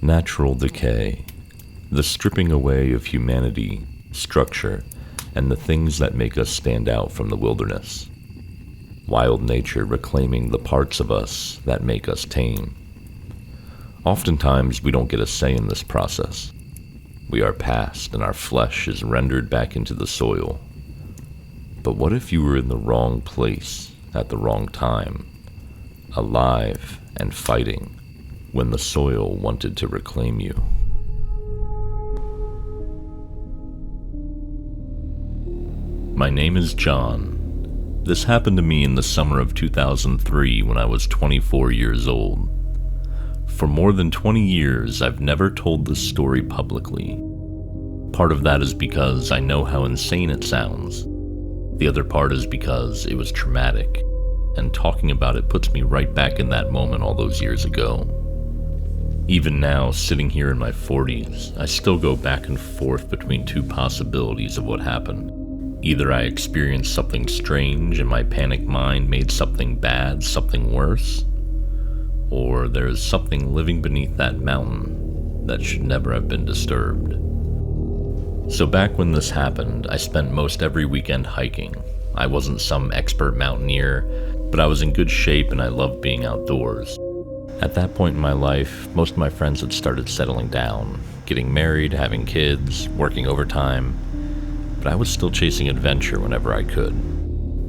Natural decay, the stripping away of humanity, structure, and the things that make us stand out from the wilderness. Wild nature reclaiming the parts of us that make us tame. Oftentimes we don't get a say in this process. We are past and our flesh is rendered back into the soil. But what if you were in the wrong place at the wrong time, alive and fighting, when the soil wanted to reclaim you? My name is John. This happened to me in the summer of 2003 when I was 24 years old. For more than 20 years, I've never told this story publicly. Part of that is because I know how insane it sounds. The other part is because it was traumatic, and talking about it puts me right back in that moment all those years ago. Even now, sitting here in my 40s, I still go back and forth between two possibilities of what happened. Either I experienced something strange and my panicked mind made something bad something worse, or there's something living beneath that mountain that should never have been disturbed. So back when this happened, I spent most every weekend hiking. I wasn't some expert mountaineer, but I was in good shape and I loved being outdoors. At that point in my life, most of my friends had started settling down, getting married, having kids, working overtime, but I was still chasing adventure whenever I could.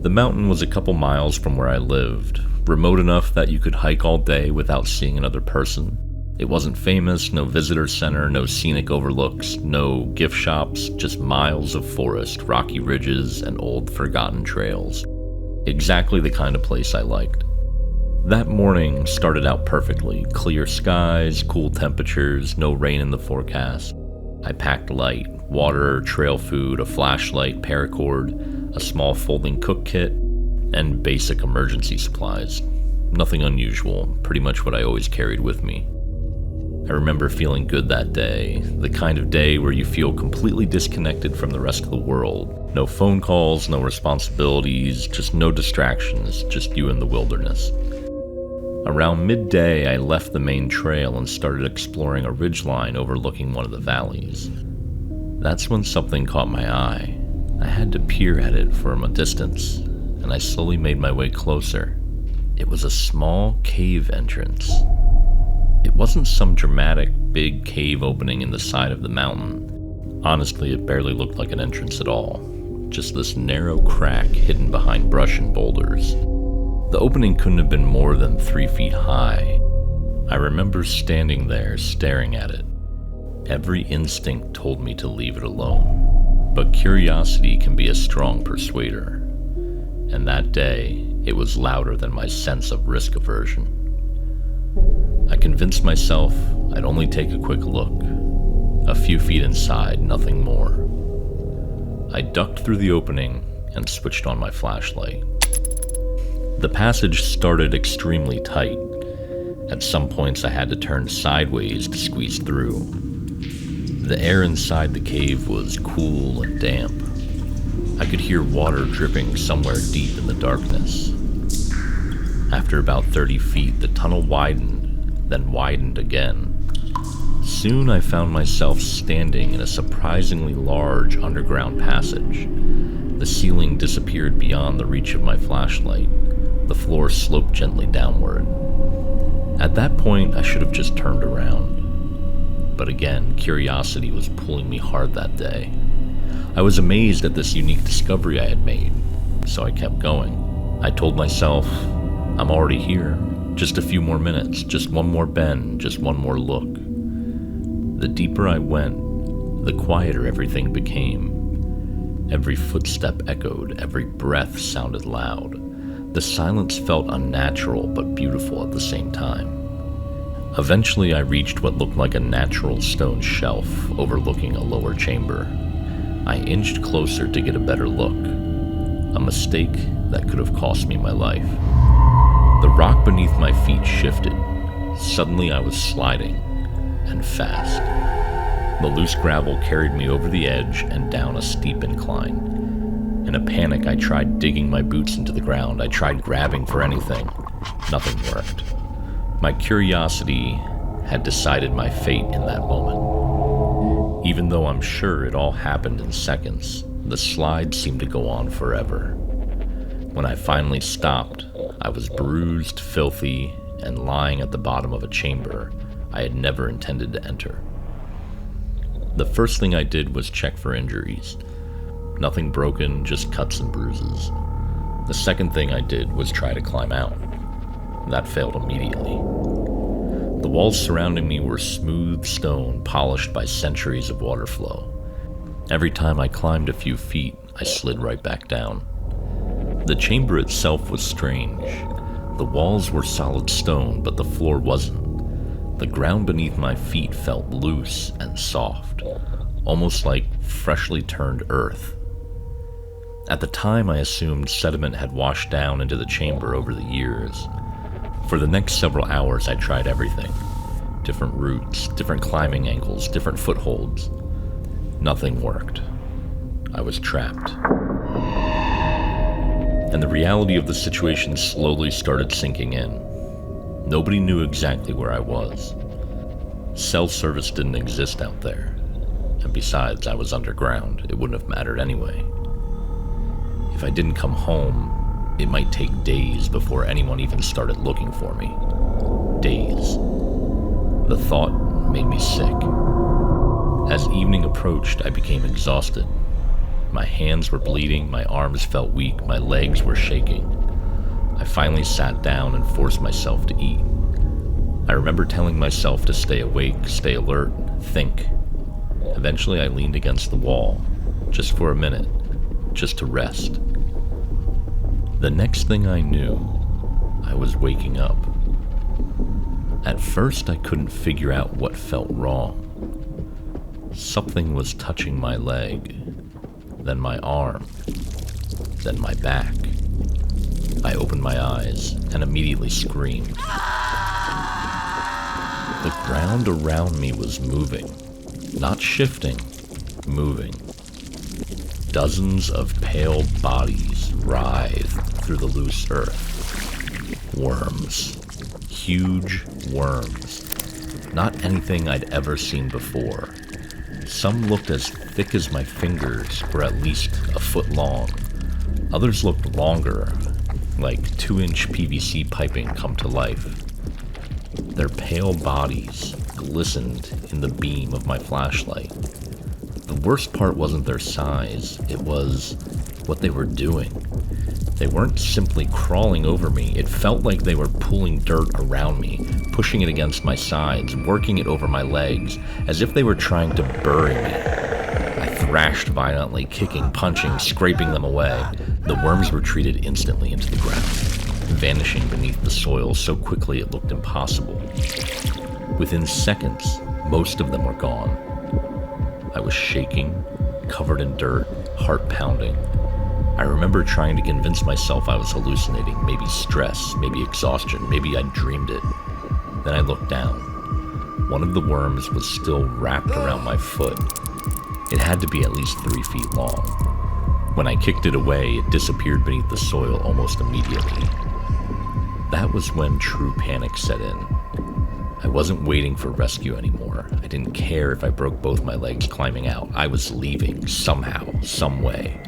The mountain was a couple miles from where I lived, remote enough that you could hike all day without seeing another person. It wasn't famous, no visitor center, no scenic overlooks, no gift shops, just miles of forest, rocky ridges, and old forgotten trails. Exactly the kind of place I liked. That morning started out perfectly. Clear skies, cool temperatures, no rain in the forecast. I packed light, water, trail food, a flashlight, paracord, a small folding cook kit, and basic emergency supplies. Nothing unusual, pretty much what I always carried with me. I remember feeling good that day, the kind of day where you feel completely disconnected from the rest of the world. No phone calls, no responsibilities, just no distractions, just you in the wilderness. Around midday, I left the main trail and started exploring a ridgeline overlooking one of the valleys. That's when something caught my eye. I had to peer at it from a distance, and I slowly made my way closer. It was a small cave entrance. It wasn't some dramatic, big cave opening in the side of the mountain. Honestly, it barely looked like an entrance at all. Just this narrow crack hidden behind brush and boulders. The opening couldn't have been more than 3 feet high. I remember standing there, staring at it. Every instinct told me to leave it alone, but curiosity can be a strong persuader. And that day, it was louder than my sense of risk aversion. I convinced myself I'd only take a quick look. A few feet inside, nothing more. I ducked through the opening and switched on my flashlight. The passage started extremely tight. At some points I had to turn sideways to squeeze through. The air inside the cave was cool and damp. I could hear water dripping somewhere deep in the darkness. After about 30 feet, the tunnel widened, then widened again. Soon I found myself standing in a surprisingly large underground passage. The ceiling disappeared beyond the reach of my flashlight. The floor sloped gently downward. At that point, I should have just turned around. But again, curiosity was pulling me hard that day. I was amazed at this unique discovery I had made, so I kept going. I told myself, I'm already here. Just a few more minutes, just one more bend, just one more look. The deeper I went, the quieter everything became. Every footstep echoed, every breath sounded loud. The silence felt unnatural but beautiful at the same time. Eventually I reached what looked like a natural stone shelf overlooking a lower chamber. I inched closer to get a better look. A mistake that could have cost me my life. The rock beneath my feet shifted. Suddenly I was sliding, and fast. The loose gravel carried me over the edge and down a steep incline. In a panic, I tried digging my boots into the ground. I tried grabbing for anything. Nothing worked. My curiosity had decided my fate in that moment. Even though I'm sure it all happened in seconds, the slide seemed to go on forever. When I finally stopped, I was bruised, filthy, and lying at the bottom of a chamber I had never intended to enter. The first thing I did was check for injuries. Nothing broken, just cuts and bruises. The second thing I did was try to climb out. That failed immediately. The walls surrounding me were smooth stone polished by centuries of water flow. Every time I climbed a few feet, I slid right back down. The chamber itself was strange. The walls were solid stone, but the floor wasn't. The ground beneath my feet felt loose and soft, almost like freshly turned earth. At the time, I assumed sediment had washed down into the chamber over the years. For the next several hours, I tried everything. Different routes, different climbing angles, different footholds. Nothing worked. I was trapped. And the reality of the situation slowly started sinking in. Nobody knew exactly where I was. Cell service didn't exist out there. And besides, I was underground. It wouldn't have mattered anyway. If I didn't come home, it might take days before anyone even started looking for me. Days. The thought made me sick. As evening approached, I became exhausted. My hands were bleeding, my arms felt weak, my legs were shaking. I finally sat down and forced myself to eat. I remember telling myself to stay awake, stay alert, think. Eventually I leaned against the wall, just for a minute, just to rest. The next thing I knew, I was waking up. At first I couldn't figure out what felt wrong. Something was touching my leg, then my arm, then my back. I opened my eyes and immediately screamed. The ground around me was moving, not shifting, moving. Dozens of pale bodies writhed through the loose earth. Worms. Huge worms. Not anything I'd ever seen before. Some looked as thick as my fingers, or at least a foot long. Others looked longer, like 2-inch PVC piping come to life. Their pale bodies glistened in the beam of my flashlight. The worst part wasn't their size, it was what they were doing. They weren't simply crawling over me, it felt like they were pulling dirt around me, pushing it against my sides, working it over my legs, as if they were trying to bury me. I thrashed violently, kicking, punching, scraping them away. The worms retreated instantly into the ground, vanishing beneath the soil so quickly it looked impossible. Within seconds, most of them were gone. I was shaking, covered in dirt, heart pounding. I remember trying to convince myself I was hallucinating, maybe stress, maybe exhaustion, maybe I dreamed it. Then I looked down. One of the worms was still wrapped around my foot. It had to be at least 3 feet long. When I kicked it away, it disappeared beneath the soil almost immediately. That was when true panic set in. I wasn't waiting for rescue anymore. I didn't care if I broke both my legs climbing out. I was leaving, somehow, some way.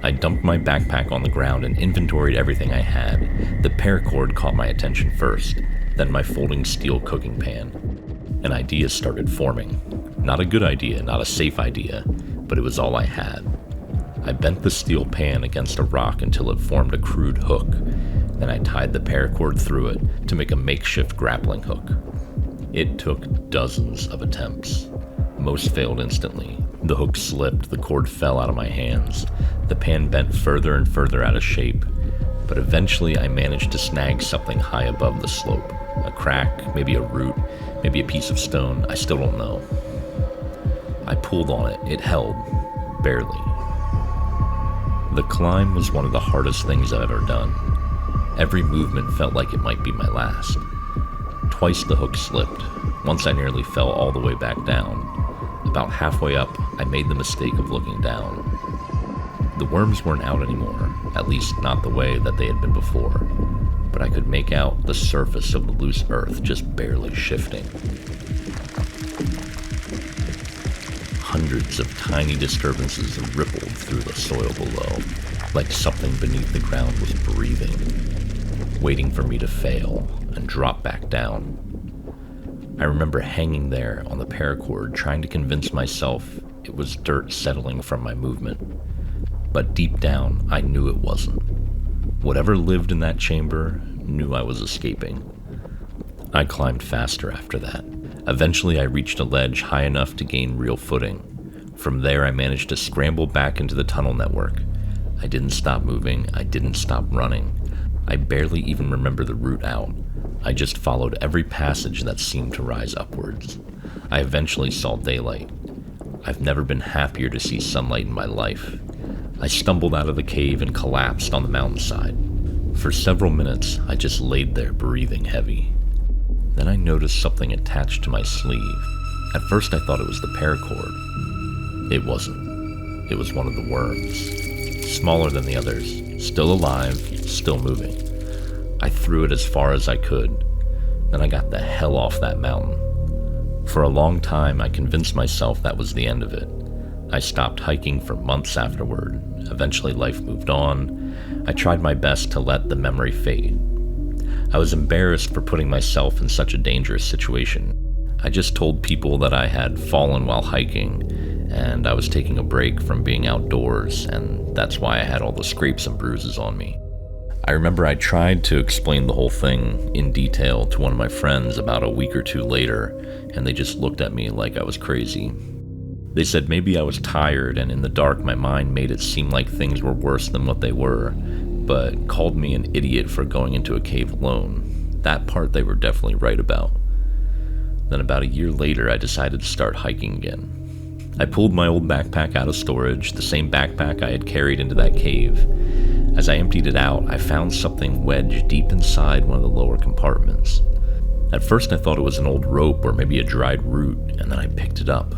I dumped my backpack on the ground and inventoried everything I had. The paracord caught my attention first, then my folding steel cooking pan. An idea started forming. Not a good idea, not a safe idea, but it was all I had. I bent the steel pan against a rock until it formed a crude hook. Then I tied the paracord through it to make a makeshift grappling hook. It took dozens of attempts. Most failed instantly. The hook slipped, the cord fell out of my hands. The pan bent further and further out of shape, but eventually I managed to snag something high above the slope. A crack, maybe a root, maybe a piece of stone, I still don't know. I pulled on it. It held, barely. The climb was one of the hardest things I've ever done. Every movement felt like it might be my last. Twice the hook slipped. Once I nearly fell all the way back down. About halfway up, I made the mistake of looking down. The worms weren't out anymore, at least not the way that they had been before. but I could make out the surface of the loose earth just barely shifting. Hundreds of tiny disturbances rippled through the soil below, like something beneath the ground was breathing, waiting for me to fail and drop back down. I remember hanging there on the paracord, trying to convince myself it was dirt settling from my movement. But deep down, I knew it wasn't. Whatever lived in that chamber knew I was escaping. I climbed faster after that. Eventually, I reached a ledge high enough to gain real footing. From there, I managed to scramble back into the tunnel network. I didn't stop moving. I didn't stop running. I barely even remember the route out. I just followed every passage that seemed to rise upwards. I eventually saw daylight. I've never been happier to see sunlight in my life. I stumbled out of the cave and collapsed on the mountainside. For several minutes, I just laid there breathing heavy. Then I noticed something attached to my sleeve. At first I thought it was the paracord. It wasn't. It was one of the worms. Smaller than the others, still alive, still moving. I threw it as far as I could. Then I got the hell off that mountain. For a long time, I convinced myself that was the end of it. I stopped hiking for months afterward. Eventually life moved on. I tried my best to let the memory fade. I was embarrassed for putting myself in such a dangerous situation. I just told people that I had fallen while hiking, and I was taking a break from being outdoors, and that's why I had all the scrapes and bruises on me. I remember I tried to explain the whole thing in detail to one of my friends about a week or two later, and they just looked at me like I was crazy. They said maybe I was tired, and in the dark my mind made it seem like things were worse than what they were, but called me an idiot for going into a cave alone. That part they were definitely right about. Then about a year later, I decided to start hiking again. I pulled my old backpack out of storage, the same backpack I had carried into that cave. As I emptied it out, I found something wedged deep inside one of the lower compartments. At first I thought it was an old rope or maybe a dried root, and then I picked it up.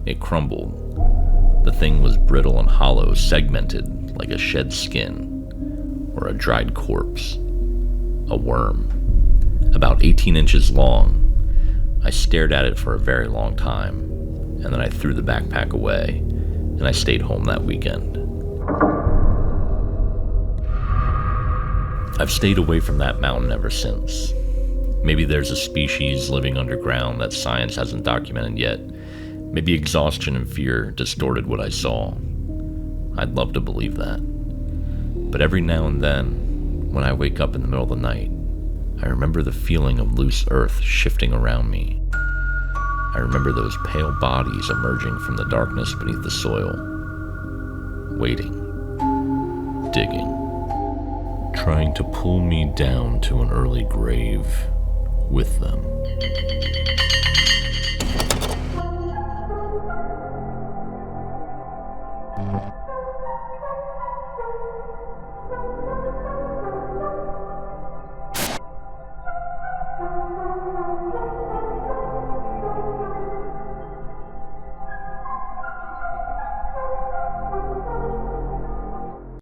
It crumbled. The thing was brittle and hollow, segmented like a shed skin, or a dried corpse. A worm. About 18 inches long. I stared at it for a very long time, and then I threw the backpack away, and I stayed home that weekend. I've stayed away from that mountain ever since. Maybe there's a species living underground that science hasn't documented yet. Maybe exhaustion and fear distorted what I saw. I'd love to believe that. But every now and then, when I wake up in the middle of the night, I remember the feeling of loose earth shifting around me. I remember those pale bodies emerging from the darkness beneath the soil. Waiting. Digging. Trying to pull me down to an early grave with them.